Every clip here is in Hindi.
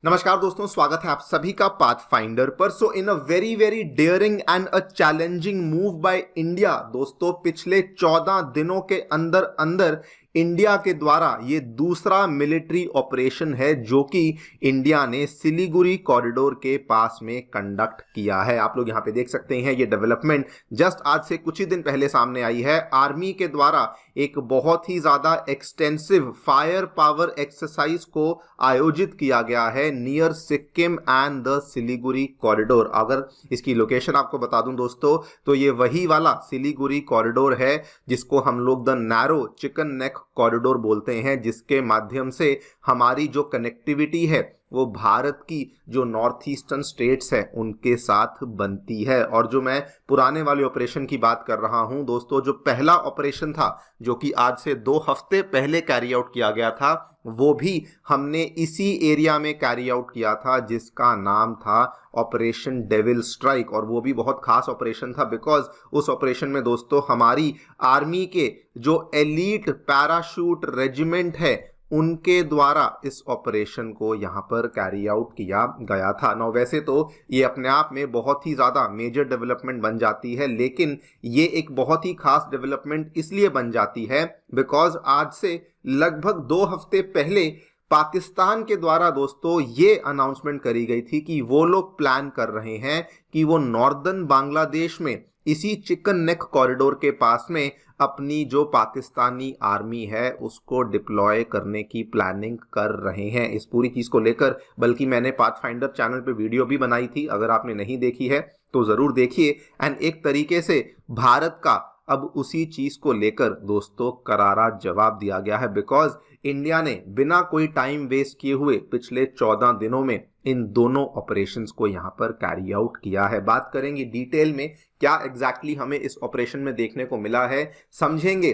नमस्कार दोस्तों, स्वागत है आप सभी का पाथफाइंडर पर। So in a very very daring and a challenging move by India दोस्तों, पिछले 14 दिनों के अंदर अंदर इंडिया के द्वारा ये दूसरा मिलिट्री ऑपरेशन है जो कि इंडिया ने सिलीगुड़ी कॉरिडोर के पास में कंडक्ट किया है। आप लोग यहाँ पे देख सकते हैं ये डेवलपमेंट जस्ट आज से कुछ ही दिन पहले सामने आई है। आर्मी के द्वारा एक बहुत ही ज्यादा एक्सटेंसिव फायर पावर एक्सरसाइज को आयोजित किया गया है near Sikkim and the Siliguri corridor. अगर इसकी लोकेशन आपको बता दूं दोस्तों, तो ये वही वाला सिलीगुड़ी कॉरिडोर है जिसको हम लोग the narrow chicken neck corridor बोलते हैं, जिसके माध्यम से हमारी जो कनेक्टिविटी है वो भारत की जो नॉर्थ ईस्टर्न स्टेट्स है उनके साथ बनती है। और जो मैं पुराने वाले ऑपरेशन की बात कर रहा हूं दोस्तों, जो पहला ऑपरेशन था जो कि आज से 2 हफ्ते पहले कैरी आउट किया गया था, वो भी हमने इसी एरिया में कैरी आउट किया था जिसका नाम था ऑपरेशन डेविल स्ट्राइक। और वो भी बहुत खास ऑपरेशन था बिकॉज उस ऑपरेशन में दोस्तों हमारी आर्मी के जो एलीट पैराशूट रेजिमेंट है उनके द्वारा इस ऑपरेशन को यहां पर कैरी आउट किया गया था। नौ वैसे तो ये अपने आप में बहुत ही ज़्यादा मेजर डेवलपमेंट बन जाती है, लेकिन ये एक बहुत ही खास डेवलपमेंट इसलिए बन जाती है बिकॉज आज से लगभग 2 हफ्ते पहले पाकिस्तान के द्वारा दोस्तों ये अनाउंसमेंट करी गई थी कि वो लोग प्लान कर रहे हैं कि वो नॉर्दर्न बांग्लादेश में इसी चिकन नेक कॉरिडोर के पास में अपनी जो पाकिस्तानी आर्मी है उसको डिप्लॉय करने की प्लानिंग कर रहे हैं। इस पूरी चीज को लेकर बल्कि मैंने पाथफाइंडर चैनल पे वीडियो भी बनाई थी, अगर आपने नहीं देखी है तो जरूर देखिए। एंड एक तरीके से भारत का अब उसी चीज को लेकर दोस्तों करारा जवाब दिया गया है बिकॉज इंडिया ने बिना कोई टाइम वेस्ट किए हुए पिछले 14 दिनों में इन दोनों ऑपरेशंस को यहां पर कैरी आउट किया है। बात करेंगे डिटेल में क्या एग्जैक्टली हमें इस ऑपरेशन में देखने को मिला है, समझेंगे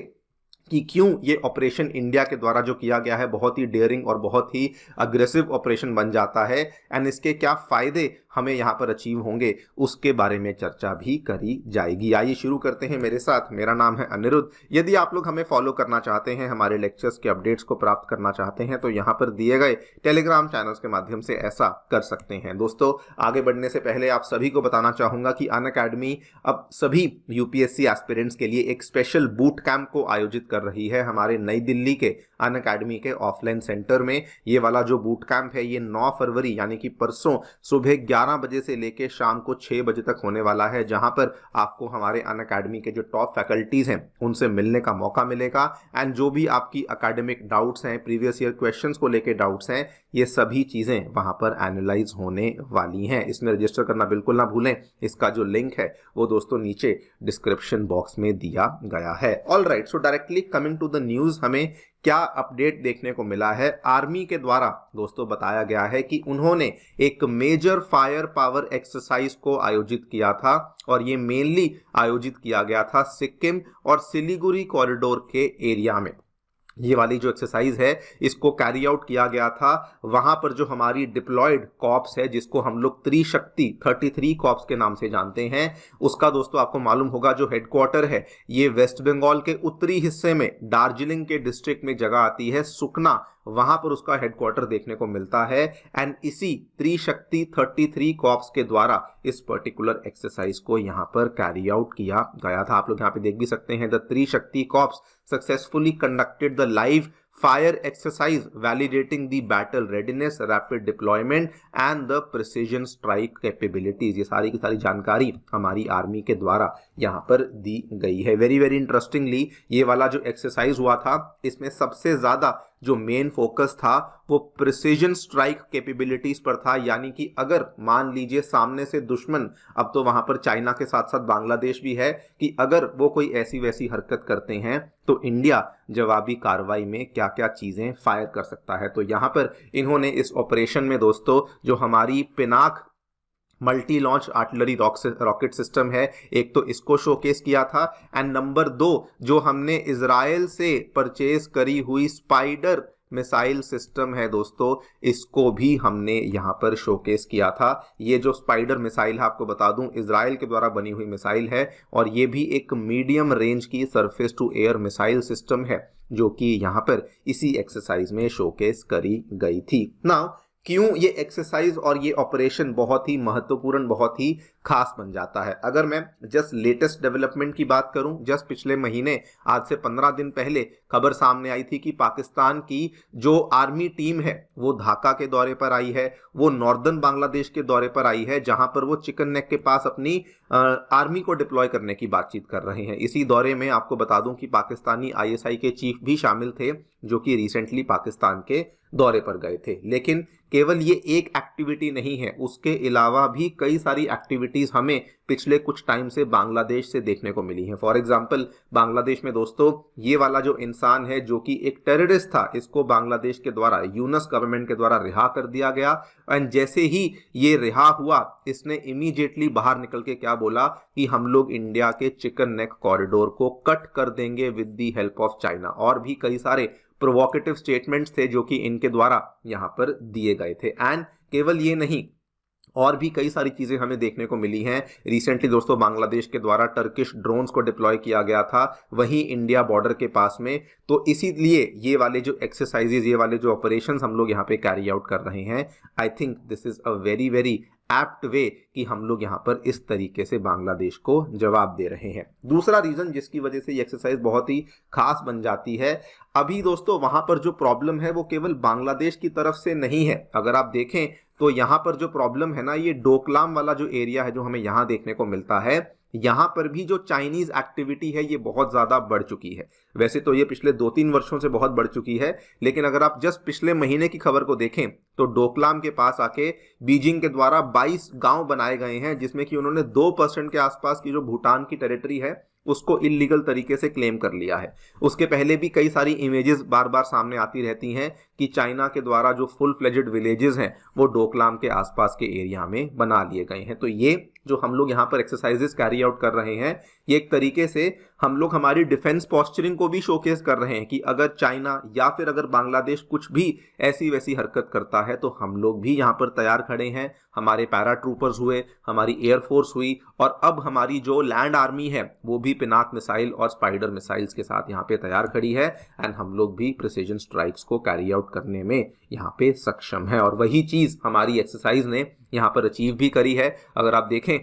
कि क्यों ये ऑपरेशन इंडिया के द्वारा जो किया गया है बहुत ही डेयरिंग और बहुत ही अग्रेसिव ऑपरेशन बन जाता है, एंड इसके क्या फायदे हमें यहाँ पर अचीव होंगे उसके बारे में चर्चा भी करी जाएगी। आइए शुरू करते हैं मेरे साथ। मेरा नाम है अनिरुद्ध। यदि आप लोग हमें फॉलो करना चाहते हैं, हमारे लेक्चर्स के अपडेट्स को प्राप्त करना चाहते हैं, तो यहाँ पर दिए गए टेलीग्राम चैनल्स के माध्यम से ऐसा कर सकते हैं। दोस्तों आगे बढ़ने से पहले आप सभी को बताना चाहूंगा कि अनअकैडमी अब सभी यूपीएससी एस्पिरेंट्स के लिए एक स्पेशल बूट कैंप को आयोजित कर रही है हमारे नई दिल्ली के अनअकैडमी के ऑफलाइन सेंटर में। ये वाला जो बूट कैंप है ये 9 फरवरी यानी कि परसों सुबह 11 बजे से लेके शाम को 6 बजे तक होने वाला है, जहां पर आपको हमारे अनअकैडमी के जो टॉप फैकल्टीज हैं उनसे मिलने का मौका मिलेगा। एंड जो भी आपकी अकेडमिक डाउट्स हैं, प्रीवियस ईयर क्वेश्चंस को लेके डाउट्स हैं, ये सभी चीजें वहां पर एनालाइज होने वाली हैं। इसमें रजिस्टर करना बिल्कुल ना भूलें। इसका जो लिंक है वो दोस्तों नीचे डिस्क्रिप्शन बॉक्स में दिया गया है। All right, so directly coming to the news, हमें क्या अपडेट देखने को मिला है। आर्मी के द्वारा दोस्तों बताया गया है कि उन्होंने एक मेजर फायर पावर एक्सरसाइज को आयोजित किया था और ये मेनली आयोजित किया गया था सिक्किम और सिलीगुड़ी कॉरिडोर के एरिया में। ये वाली जो एक्सरसाइज है इसको कैरी आउट किया गया था वहां पर जो हमारी डिप्लॉयड कॉर्प्स है, जिसको हम लोग त्रिशक्ति 33 कॉर्प्स के नाम से जानते हैं, उसका दोस्तों आपको मालूम होगा जो हेडक्वार्टर है ये वेस्ट बंगाल के उत्तरी हिस्से में दार्जिलिंग के डिस्ट्रिक्ट में जगह आती है सुकना, वहां पर उसका हेडक्वार्टर देखने को मिलता है। एंड इसी त्रिशक्ति 33 कॉर्प्स के द्वारा इस पर्टिकुलर एक्सरसाइज को यहां पर कैरी आउट किया गया था। आप लोग यहां पे देख भी सकते हैं, the Trishakti corps successfully conducted the live fire exercise validating the battle readiness, rapid deployment and the precision strike capabilities. ये सारी की सारी जानकारी हमारी आर्मी के द्वारा यहां पर दी गई है। वेरी वेरी इंटरेस्टिंगली ये वाला जो एक्सरसाइज हुआ था इसमें सबसे ज्यादा जो मेन फोकस था वो प्रिसीजन स्ट्राइक कैपेबिलिटीज पर था। यानी कि अगर मान लीजिए सामने से दुश्मन, अब तो वहां पर चाइना के साथ साथ बांग्लादेश भी है, कि अगर वो कोई ऐसी वैसी हरकत करते हैं तो इंडिया जवाबी कार्रवाई में क्या क्या चीजें फायर कर सकता है। तो यहां पर इन्होंने इस ऑपरेशन में दोस्तों जो हमारी Pinaka multi launch artillery rocket system है, एक तो इसको शोकेस किया था, एंड नंबर 2 जो हमने इजराइल से परचेज करी हुई स्पाइडर मिसाइल सिस्टम है दोस्तों, इसको भी हमने यहां पर शोकेस किया था। ये जो स्पाइडर मिसाइल है आपको बता दूं इजराइल के द्वारा बनी हुई मिसाइल है और ये भी एक मीडियम रेंज की surface to air missile system है जो कि यहां पर इसी एक्सरसाइज में शोकेस करी गई थी। नाउ क्यों ये एक्सरसाइज और ये ऑपरेशन बहुत ही महत्वपूर्ण, बहुत ही खास बन जाता है। अगर मैं जस्ट लेटेस्ट डेवलपमेंट की बात करूं, जस्ट पिछले महीने आज से 15 दिन पहले खबर सामने आई थी कि पाकिस्तान की जो आर्मी टीम है वो ढाका के दौरे पर आई है, वो नॉर्दर्न बांग्लादेश के दौरे पर आई है, जहां पर वो चिकन नेक के पास अपनी आर्मी को डिप्लॉय करने की बातचीत कर रहे हैं। इसी दौरे में आपको बता दूं कि पाकिस्तानी ISI के चीफ भी शामिल थे, जो कि रिसेंटली पाकिस्तान के दौरे पर गए थे। लेकिन केवल ये एक एक्टिविटी नहीं है, उसके अलावा भी कई सारी एक्टिविटीज हमें पिछले कुछ टाइम से बांग्लादेश से देखने को मिली हैं। फॉर एग्जांपल बांग्लादेश में दोस्तों ये वाला जो इंसान है जो कि एक टेररिस्ट था, इसको बांग्लादेश के द्वारा, यूनस गवर्नमेंट के द्वारा रिहा कर दिया गया। एंड जैसे ही ये रिहा हुआ, इसने इमीडिएटली बाहर निकल के क्या बोला कि हम लोग इंडिया के चिकन नेक कॉरिडोर को कट कर देंगे with the help of China. और भी कई सारे प्रोवोकेटिव स्टेटमेंट्स थे जो कि इनके द्वारा यहां पर दिए गए थे। एंड केवल ये नहीं, और भी कई सारी चीजें हमें देखने को मिली हैं। रिसेंटली दोस्तों बांग्लादेश के द्वारा टर्किश ड्रोन्स को डिप्लॉय किया गया था वहीं इंडिया बॉर्डर के पास में। तो इसीलिए ये वाले जो एक्सरसाइजेज, ये वाले जो ऑपरेशंस हम लोग यहाँ पे कैरी आउट कर रहे हैं, I think this is a very very apt way कि हम लोग यहाँ पर इस तरीके से बांग्लादेश को जवाब दे रहे हैं। दूसरा रीजन जिसकी वजह से ये एक्सरसाइज बहुत ही खास बन जाती है, अभी दोस्तों वहां पर जो प्रॉब्लम है वो केवल बांग्लादेश की तरफ से नहीं है। अगर आप देखें तो यहाँ पर जो प्रॉब्लम है ना, ये डोकलाम वाला जो एरिया है जो हमें यहाँ देखने को मिलता है, यहाँ पर भी जो चाइनीज एक्टिविटी है ये बहुत ज्यादा बढ़ चुकी है। वैसे तो ये पिछले 2-3 वर्षों से बहुत बढ़ चुकी है, लेकिन अगर आप जस्ट पिछले महीने की खबर को देखें तो डोकलाम के पास आके बीजिंग के द्वारा 22 गांव बनाए गए हैं, जिसमें कि उन्होंने 2% के आसपास की जो भूटान की टेरिटरी है उसको इलीगल तरीके से क्लेम कर लिया है। उसके पहले भी कई सारी इमेजेस बार बार सामने आती रहती हैं कि चाइना के द्वारा जो फुल फ्लेजेड विलेजेस हैं वो डोकलाम के आसपास के एरिया में बना लिए गए हैं। तो ये जो हम लोग यहाँ पर एक्सरसाइजेस कैरी आउट कर रहे हैं, ये एक तरीके से हम लोग हमारी डिफेंस पोस्चरिंग को भी शोकेस कर रहे हैं कि अगर चाइना या फिर अगर बांग्लादेश कुछ भी ऐसी वैसी हरकत करता है तो हम लोग भी यहाँ पर तैयार खड़े हैं। हमारे पैरा ट्रूपर्स हुए, हमारी एयरफोर्स हुई, और अब हमारी जो लैंड आर्मी है वो भी पिनाक मिसाइल और स्पाइडर मिसाइल्स के साथ यहाँ पे तैयार खड़ी है। एंड हम लोग भी प्रिसीजन स्ट्राइक्स को कैरी आउट करने में यहाँ पे सक्षम है, और वही चीज हमारी एक्सरसाइज ने यहाँ पर अचीव भी करी है। अगर आप देखें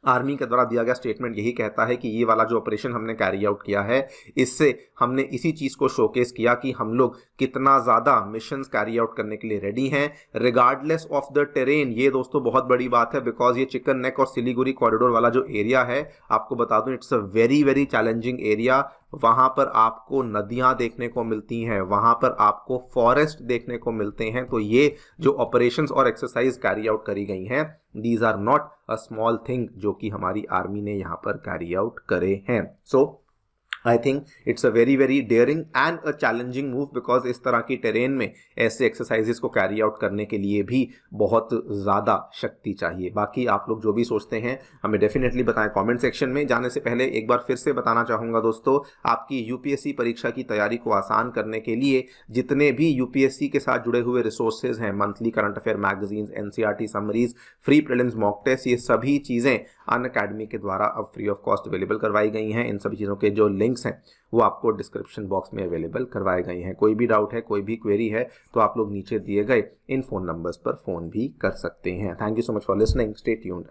आर्मी के द्वारा दिया गया स्टेटमेंट यही कहता है कि ये वाला जो ऑपरेशन हमने कैरी आउट किया है, इससे हमने इसी चीज को शोकेस किया कि हम लोग कितना ज्यादा मिशंस कैरी आउट करने के लिए रेडी हैं रिगार्डलेस ऑफ द टेरेन। ये दोस्तों बहुत बड़ी बात है, बिकॉज ये चिकन नेक और सिलीगुड़ी कॉरिडोर वाला जो एरिया है, आपको बता दूं it's a very very challenging area. वहां पर आपको नदियां देखने को मिलती हैं, वहां पर आपको फॉरेस्ट देखने को मिलते हैं। तो ये जो ऑपरेशंस और एक्सरसाइज कैरी आउट करी गई हैं, these are not a small thing जो कि हमारी आर्मी ने यहां पर कैरी आउट करे हैं। So I think it's a very very daring and a challenging move, because इस तरह की टेरेन में ऐसे एक्सरसाइजेस को कैरी आउट करने के लिए भी बहुत ज़्यादा शक्ति चाहिए। बाकी आप लोग जो भी सोचते हैं हमें डेफिनेटली बताएं कमेंट सेक्शन में। जाने से पहले एक बार फिर से बताना चाहूँगा दोस्तों, आपकी यूपीएससी परीक्षा की तैयारी को आसान करने के लिए जितने भी यूपीएससी के साथ जुड़े हुए रिसोर्सेज हैं, monthly current affair magazines, NCERT summaries, free prelims mock test, ये सभी चीज़ें अनअकैडमी के द्वारा अब फ्री ऑफ कॉस्ट अवेलेबल करवाई गई हैं। इन सभी चीज़ों के जो लिंक्स हैं वो आपको डिस्क्रिप्शन बॉक्स में अवेलेबल करवाए गए हैं। कोई भी डाउट है, कोई भी क्वेरी है, तो आप लोग नीचे दिए गए इन फोन नंबर्स पर फोन भी कर सकते हैं। Thank you so much for listening, stay tuned.